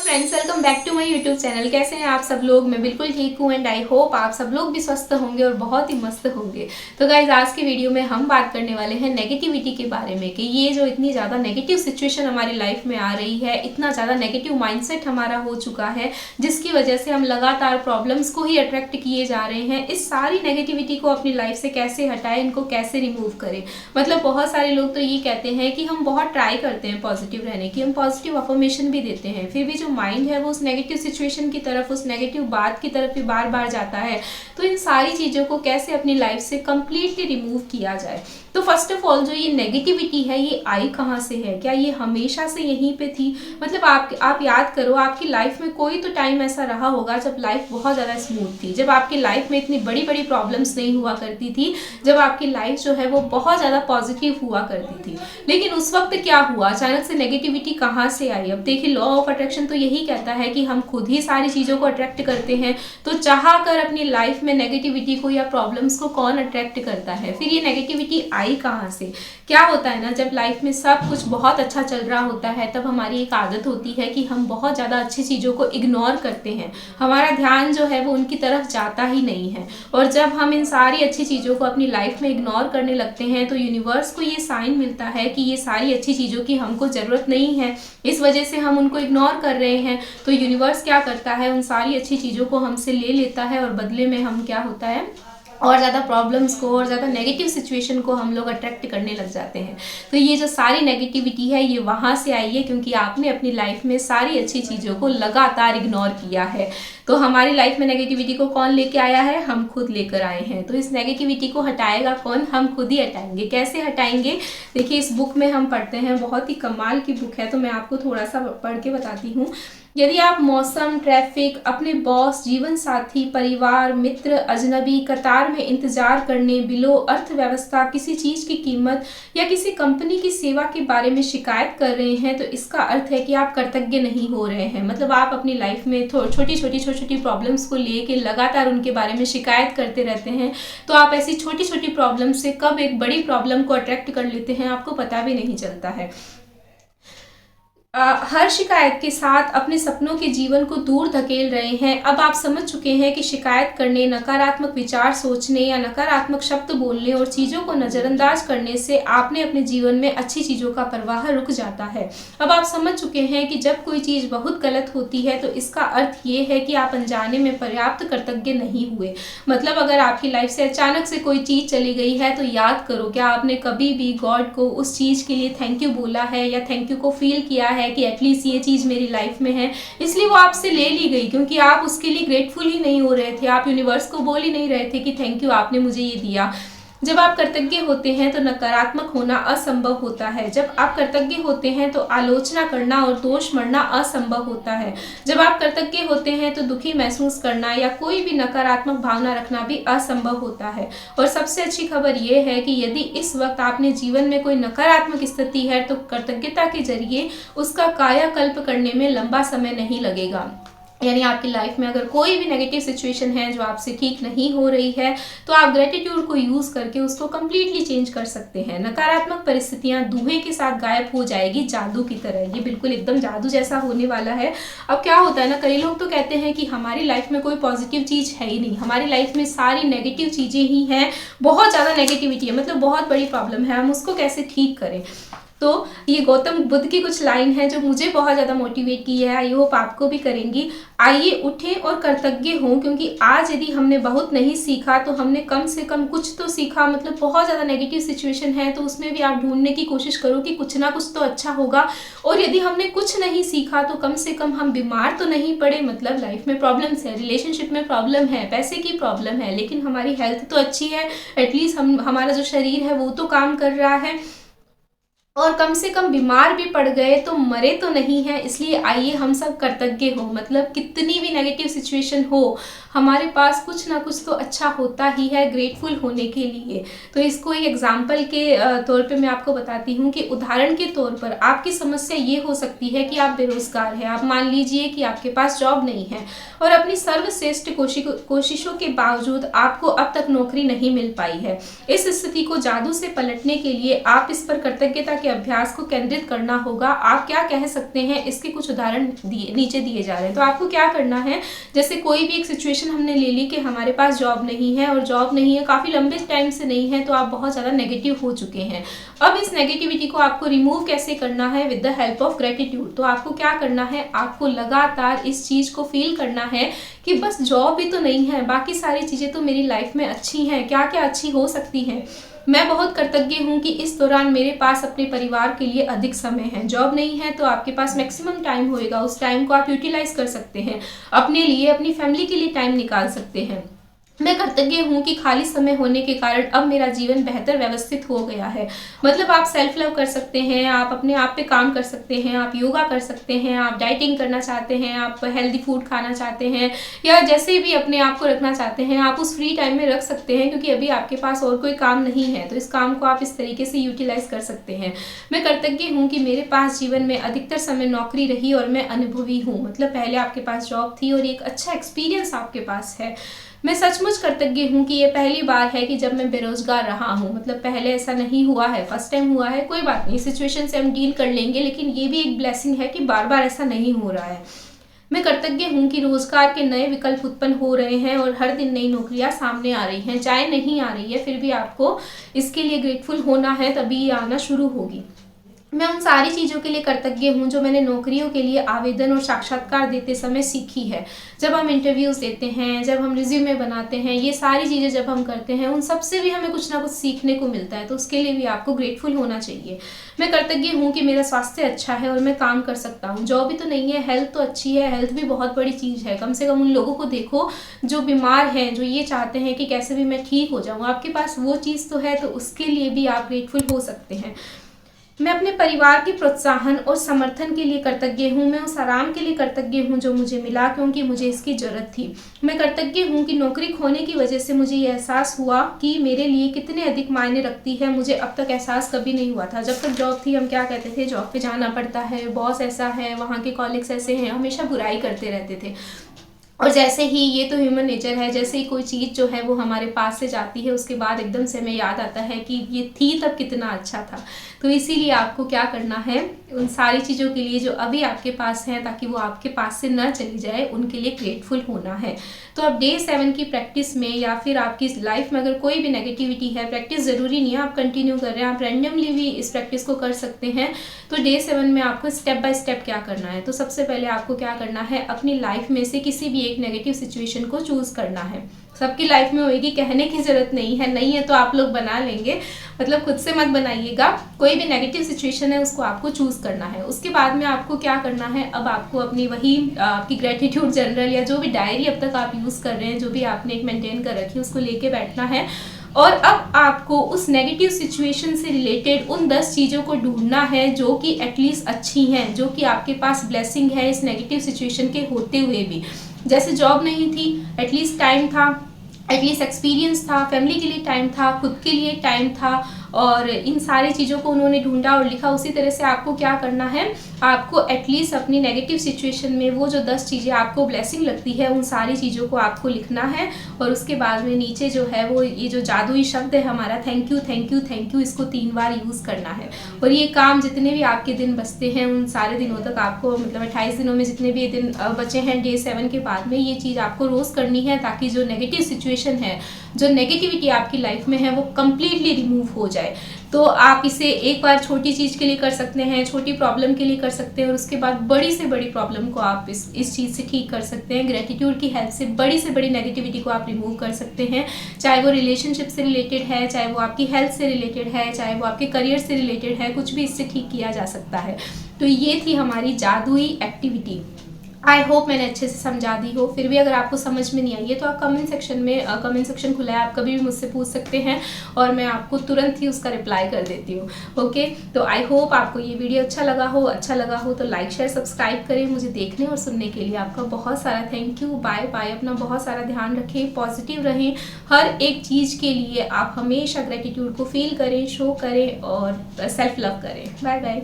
Friends, welcome back to my YouTube channel. कैसे हैं आप सब लोग? मैं बिल्कुल ठीक हूँ एंड आई होप आप सब लोग भी स्वस्थ होंगे और बहुत ही मस्त होंगे। तो गाइज, आज की वीडियो में हम बात करने वाले हैं नेगेटिविटी के बारे में कि ये जो इतनी ज़्यादा नेगेटिव सिचुएशन हमारी लाइफ में आ रही है, इतना ज़्यादा नेगेटिव माइंडसेट हमारा हो चुका है जिसकी वजह से हम लगातार प्रॉब्लम्स को ही अट्रैक्ट किए जा रहे हैं। इस सारी नेगेटिविटी को अपनी लाइफ से कैसे हटाएं, इनको कैसे रिमूव करें। मतलब बहुत सारे लोग तो ये कहते हैं कि हम बहुत ट्राई करते हैं पॉजिटिव रहने की, हम पॉजिटिव अफर्मेशन भी देते हैं, फिर भी जो माइंड है वो उस नेगेटिव सिचुएशन की तरफ, उस नेगेटिव बात की तरफ भी बार बार जाता है। तो इन सारी चीज़ों को कैसे अपनी लाइफ से कंप्लीटली रिमूव किया जाए। तो फर्स्ट ऑफ ऑल, जो ये नेगेटिविटी है ये आई कहाँ से है? क्या ये हमेशा से यहीं पे थी? मतलब आप याद करो, आपकी लाइफ में कोई तो टाइम ऐसा रहा होगा जब लाइफ बहुत ज़्यादा स्मूथ थी, जब आपकी लाइफ में इतनी बड़ी बड़ी प्रॉब्लम्स नहीं हुआ करती थी, जब आपकी लाइफ जो है वो बहुत ज़्यादा पॉजिटिव हुआ करती थी। लेकिन उस वक्त क्या हुआ? अचानक से नेगेटिविटी कहाँ से आई? अब देखिए, लॉ ऑफ अट्रैक्शन तो यही कहता है कि हम खुद ही सारी चीज़ों को अट्रैक्ट करते हैं। तो चाह कर अपनी लाइफ में नेगेटिविटी को या प्रॉब्लम्स को कौन अट्रैक्ट करता है? फिर ये नेगेटिविटी आई कहाँ से? क्या होता है ना, जब लाइफ में सब कुछ बहुत अच्छा चल रहा होता है तब हमारी एक आदत होती है कि हम बहुत ज़्यादा अच्छी चीज़ों को इग्नोर करते हैं। हमारा ध्यान जो है वो उनकी तरफ जाता ही नहीं है। और जब हम इन सारी अच्छी चीज़ों को अपनी लाइफ में इग्नोर करने लगते हैं तो यूनिवर्स को ये साइन मिलता है कि ये सारी अच्छी चीज़ों की हमको ज़रूरत नहीं है, इस वजह से हम उनको इग्नोर कर रहे हैं। तो यूनिवर्स क्या करता है, उन सारी अच्छी चीज़ों को हमसे ले लेता है और बदले में हम क्या होता है, और ज़्यादा प्रॉब्लम्स को और ज़्यादा नेगेटिव सिचुएशन को हम लोग अट्रैक्ट करने लग जाते हैं। तो ये जो सारी नेगेटिविटी है ये वहाँ से आई है क्योंकि आपने अपनी लाइफ में सारी अच्छी चीज़ों को लगातार इग्नोर किया है। तो हमारी लाइफ में नेगेटिविटी को कौन लेके आया है? हम खुद लेकर आए हैं। तो इस नेगेटिविटी को हटाएगा कौन? हम खुद ही हटाएंगे। कैसे हटाएंगे? देखिए, इस बुक में हम पढ़ते हैं, बहुत ही कमाल की बुक है, तो मैं आपको थोड़ा सा पढ़ के बताती हूँ। यदि आप मौसम, ट्रैफिक, अपने बॉस, जीवन साथी, परिवार, मित्र, अजनबी, कतार में इंतजार करने, बिलों, अर्थव्यवस्था, किसी चीज़ की कीमत या किसी कंपनी की सेवा के बारे में शिकायत कर रहे हैं तो इसका अर्थ है कि आप कृतज्ञ नहीं हो रहे हैं। मतलब आप अपनी लाइफ में छोटी छोटी प्रॉब्लम्स को लेके लगातार उनके बारे में शिकायत करते रहते हैं। तो आप ऐसी छोटी छोटी प्रॉब्लम से कब एक बड़ी प्रॉब्लम को अट्रैक्ट कर लेते हैं आपको पता भी नहीं चलता है। हर शिकायत के साथ अपने सपनों के जीवन को दूर धकेल रहे हैं। अब आप समझ चुके हैं कि शिकायत करने, नकारात्मक विचार सोचने या नकारात्मक शब्द बोलने और चीज़ों को नज़रअंदाज करने से आपने अपने जीवन में अच्छी चीज़ों का प्रवाह रुक जाता है। अब आप समझ चुके हैं कि जब कोई चीज़ बहुत गलत होती है तो इसका अर्थ ये है कि आप अनजाने में पर्याप्त कृतज्ञ नहीं हुए। मतलब अगर आपकी लाइफ से अचानक से कोई चीज़ चली गई है तो याद करो, क्या आपने कभी भी गॉड को उस चीज़ के लिए थैंक यू बोला है या थैंक यू को फील किया है कि एटलीस्ट ये चीज़ मेरी लाइफ में है, इसलिए वो आपसे ले ली गई क्योंकि आप उसके लिए ग्रेटफुल ही नहीं हो रहे थे। आप यूनिवर्स को बोल ही नहीं रहे थे कि थैंक यू, आपने मुझे ये दिया। जब आप कृतज्ञ होते हैं तो नकारात्मक होना असंभव होता है। जब आप कृतज्ञ होते हैं तो आलोचना करना और दोष मढ़ना असंभव होता है। जब आप कृतज्ञ होते हैं तो दुखी महसूस करना या कोई भी नकारात्मक भावना रखना भी असंभव होता है। और सबसे अच्छी खबर यह है कि यदि इस वक्त आपने जीवन में कोई नकारात्मक स्थिति है तो कृतज्ञता के जरिए उसका कायाकल्प करने में लंबा समय नहीं लगेगा। यानी आपकी लाइफ में अगर कोई भी नेगेटिव सिचुएशन है जो आपसे ठीक नहीं हो रही है तो आप ग्रेटिट्यूड को यूज़ करके उसको कम्प्लीटली चेंज कर सकते हैं। नकारात्मक परिस्थितियां धुएं के साथ गायब हो जाएगी, जादू की तरह। ये बिल्कुल एकदम जादू जैसा होने वाला है। अब क्या होता है ना, कई लोग तो कहते हैं कि हमारी लाइफ में कोई पॉजिटिव चीज़ है ही नहीं, हमारी लाइफ में सारी नेगेटिव चीज़ें ही हैं, बहुत ज़्यादा नेगेटिविटी है, मतलब बहुत बड़ी प्रॉब्लम है, हम उसको कैसे ठीक करें। तो ये गौतम बुद्ध की कुछ लाइन है जो मुझे बहुत ज़्यादा मोटिवेट की है, आई होप आपको भी करेंगी। आइए उठें और कृतज्ञ हों, क्योंकि आज यदि हमने बहुत नहीं सीखा तो हमने कम से कम कुछ तो सीखा। मतलब बहुत ज़्यादा नेगेटिव सिचुएशन है तो उसमें भी आप ढूंढने की कोशिश करो कि कुछ ना कुछ तो अच्छा होगा। और यदि हमने कुछ नहीं सीखा तो कम से कम हम बीमार तो नहीं पड़े। मतलब लाइफ में प्रॉब्लम्स है, रिलेशनशिप में प्रॉब्लम है, पैसे की प्रॉब्लम है, लेकिन हमारी हेल्थ तो अच्छी है, एटलीस्ट हमारा जो शरीर है वो तो काम कर रहा है। और कम से कम बीमार भी पड़ गए तो मरे तो नहीं है। इसलिए आइए हम सब कृतज्ञ हो। मतलब कितनी भी नेगेटिव सिचुएशन हो, हमारे पास कुछ ना कुछ तो अच्छा होता ही है ग्रेटफुल होने के लिए। तो इसको एक एग्जाम्पल के तौर पे मैं आपको बताती हूँ कि उदाहरण के तौर पर आपकी समस्या ये हो सकती है कि आप बेरोजगार हैं। आप मान लीजिए कि आपके पास जॉब नहीं है और अपनी सर्वश्रेष्ठ कोशिशों के बावजूद आपको अब तक नौकरी नहीं मिल पाई है। इस स्थिति को जादू से पलटने के लिए आप इस पर कृतज्ञता के अभ्यास को केंद्रित करना होगा। आप क्या कह सकते हैं इसके कुछ उदाहरण नीचे दिए जा रहे हैं। तो आपको क्या करना है, जैसे कोई भी एक सिचुएशन हमने ले ली कि हमारे पास जॉब नहीं है, और जॉब नहीं है काफ़ी लंबे टाइम से नहीं है, तो आप बहुत ज़्यादा नेगेटिव हो चुके हैं। अब इस नेगेटिविटी को आपको रिमूव कैसे करना है, with the help of gratitude. तो आपको क्या करना है, आपको लगातार इस चीज़ को फील करना है कि बस जॉब भी तो नहीं है, बाकी सारी चीज़ें तो मेरी लाइफ में अच्छी हैं, क्या क्या अच्छी हो सकती हैं। मैं बहुत कृतज्ञ हूँ कि इस दौरान मेरे पास अपने परिवार के लिए अधिक समय है। जॉब नहीं है तो आपके पास मैक्सिमम टाइम होएगा, उस टाइम को आप यूटिलाइज कर सकते हैं, अपने लिए, अपनी फैमिली के लिए टाइम निकाल सकते हैं। मैं कृतज्ञ हूँ कि खाली समय होने के कारण अब मेरा जीवन बेहतर व्यवस्थित हो गया है। मतलब आप सेल्फ लव कर सकते हैं, आप अपने आप पे काम कर सकते हैं, आप योगा कर सकते हैं, आप डाइटिंग करना चाहते हैं, आप हेल्दी फूड खाना चाहते हैं, या जैसे भी अपने आप को रखना चाहते हैं, आप उस फ्री टाइम में रख सकते हैं, क्योंकि अभी आपके पास और कोई काम नहीं है, तो इस काम को आप इस तरीके से यूटिलाइज कर सकते हैं। मैं कृतज्ञ हूँ कि मेरे पास जीवन में अधिकतर समय नौकरी रही और मैं अनुभवी हूँ। मतलब पहले आपके पास जॉब थी और एक अच्छा एक्सपीरियंस आपके पास है। मैं सचमुच कृतज्ञ हूँ कि ये पहली बार है कि जब मैं बेरोजगार रहा हूँ। मतलब पहले ऐसा नहीं हुआ है, फर्स्ट टाइम हुआ है। कोई बात नहीं, सिचुएशन से हम डील कर लेंगे, लेकिन ये भी एक ब्लेसिंग है कि बार बार ऐसा नहीं हो रहा है। मैं कृतज्ञ हूँ कि रोजगार के नए विकल्प उत्पन्न हो रहे हैं और हर दिन नई नौकरियां सामने आ रही हैं। चाहे नहीं आ रही है, फिर भी आपको इसके लिए ग्रेटफुल होना है, तभी ये आना शुरू होगी। मैं उन सारी चीज़ों के लिए कृतज्ञ हूँ जो मैंने नौकरियों के लिए आवेदन और साक्षात्कार देते समय सीखी है। जब हम इंटरव्यूज़ देते हैं, जब हम रिज्यूमे बनाते हैं, ये सारी चीज़ें जब हम करते हैं, उन सब से भी हमें कुछ ना कुछ सीखने को मिलता है, तो उसके लिए भी आपको ग्रेटफुल होना चाहिए। मैं कृतज्ञ हूँ कि मेरा स्वास्थ्य अच्छा है और मैं काम कर सकता हूँ। जॉब भी तो नहीं है, हेल्थ तो अच्छी है। हेल्थ भी बहुत बड़ी चीज़ है। कम से कम उन लोगों को देखो जो बीमार हैं, जो ये चाहते हैं कि कैसे भी मैं ठीक हो जाऊँ, आपके पास वो चीज़ तो है, तो उसके लिए भी आप ग्रेटफुल हो सकते हैं। मैं अपने परिवार के प्रोत्साहन और समर्थन के लिए कृतज्ञ हूँ। मैं उस आराम के लिए कृतज्ञ हूँ जो मुझे मिला, क्योंकि मुझे इसकी ज़रूरत थी। मैं कृतज्ञ हूँ कि नौकरी खोने की वजह से मुझे ये एहसास हुआ कि मेरे लिए कितने अधिक मायने रखती है। मुझे अब तक एहसास कभी नहीं हुआ था। जब तक जॉब थी हम क्या कहते थे, जॉब पे जाना पड़ता है, बॉस ऐसा है, वहाँ के कॉलीग्स ऐसे हैं, हमेशा बुराई करते रहते थे। और जैसे ही, ये तो ह्यूमन नेचर है, जैसे ही कोई चीज़ जो है वो हमारे पास से जाती है, उसके बाद एकदम से हमें याद आता है कि ये थी तब कितना अच्छा था। तो इसीलिए आपको क्या करना है, उन सारी चीज़ों के लिए जो अभी आपके पास हैं, ताकि वो आपके पास से ना चली जाए, उनके लिए ग्रेटफुल होना है। तो अब डे 7 की प्रैक्टिस में, या फिर आपकी लाइफ में अगर कोई भी नेगेटिविटी है, प्रैक्टिस ज़रूरी नहीं है आप कंटिन्यू कर रहे हैं, आप रैंडमली भी इस प्रैक्टिस को कर सकते हैं। तो डे 7 में आपको स्टेप बाय स्टेप क्या करना है। तो सबसे पहले आपको क्या करना है, अपनी लाइफ में से किसी भी एक नेगेटिव सिचुएशन को चूज करना है। सबकी लाइफ में होएगी, कहने की जरूरत नहीं है, नहीं है तो आप लोग बना लेंगे, मतलब खुद से मत बनाइएगा। कोई भी नेगेटिव सिचुएशन है उसको आपको चूज करना है। उसके बाद में आपको क्या करना है, अब आपको अपनी वही आपकी ग्रेटिट्यूड जर्नल या जो भी डायरी अब तक आप यूज कर रहे हैं, जो भी आपने एक मेंटेन कर रखी है, उसको लेके बैठना है। और अब आपको उस नेगेटिव सिचुएशन से रिलेटेड उन 10 चीज़ों को ढूंढना है जो कि एटलीस्ट अच्छी हैं, जो कि आपके पास ब्लेसिंग है इस नेगेटिव सिचुएशन के होते हुए भी। जैसे जॉब नहीं थी, एटलीस्ट टाइम था, एटलीस्ट एक्सपीरियंस था, फैमिली के लिए टाइम था, खुद के लिए टाइम था, और इन सारी चीज़ों को उन्होंने ढूंढा और लिखा। उसी तरह से आपको क्या करना है, आपको एटलीस्ट अपनी नेगेटिव सिचुएशन में वो जो 10 चीज़ें आपको ब्लेसिंग लगती है, उन सारी चीज़ों को आपको लिखना है। और उसके बाद में नीचे जो है वो ये जो जादुई शब्द है हमारा, thank you thank you thank you, इसको 3 बार यूज़ करना है। और ये काम जितने भी आपके दिन बचते हैं, उन सारे दिनों तक आपको, मतलब 28 दिनों में जितने भी दिन बचे हैं डे 7 के बाद में, ये चीज़ आपको रोज़ करनी है, ताकि जो नेगेटिव सिचुएशन है, जो नेगेटिविटी आपकी लाइफ में है, वो कंप्लीटली रिमूव हो जाए। तो आप इसे एक बार छोटी चीज़ के लिए कर सकते हैं, छोटी प्रॉब्लम के लिए कर सकते हैं, और उसके बाद बड़ी से बड़ी प्रॉब्लम को आप इस चीज़ से ठीक कर सकते हैं। ग्रेटिट्यूड की हेल्प से बड़ी नेगेटिविटी को आप रिमूव कर सकते हैं, चाहे वो रिलेशनशिप से रिलेटेड है, चाहे वो आपकी हेल्थ से रिलेटेड है, चाहे वो आपके करियर से रिलेटेड है, कुछ भी इससे ठीक किया जा सकता है। तो ये थी हमारी जादुई एक्टिविटी। आई होप मैंने अच्छे से समझा दी हो। फिर भी अगर आपको समझ में नहीं आई है तो आप कमेंट सेक्शन खुला है, आप कभी भी मुझसे पूछ सकते हैं और मैं आपको तुरंत ही उसका रिप्लाई कर देती हूँ। ओके, तो आई होप आपको ये वीडियो अच्छा लगा हो तो लाइक शेयर सब्सक्राइब करें। मुझे देखने और सुनने के लिए आपका बहुत सारा थैंक यू। Bye bye. अपना बहुत सारा ध्यान रखें, पॉजिटिव रहें। हर एक चीज़ के लिए आप हमेशा ग्रेटिट्यूड को फील करें, शो करें और सेल्फ लव करें। Bye bye.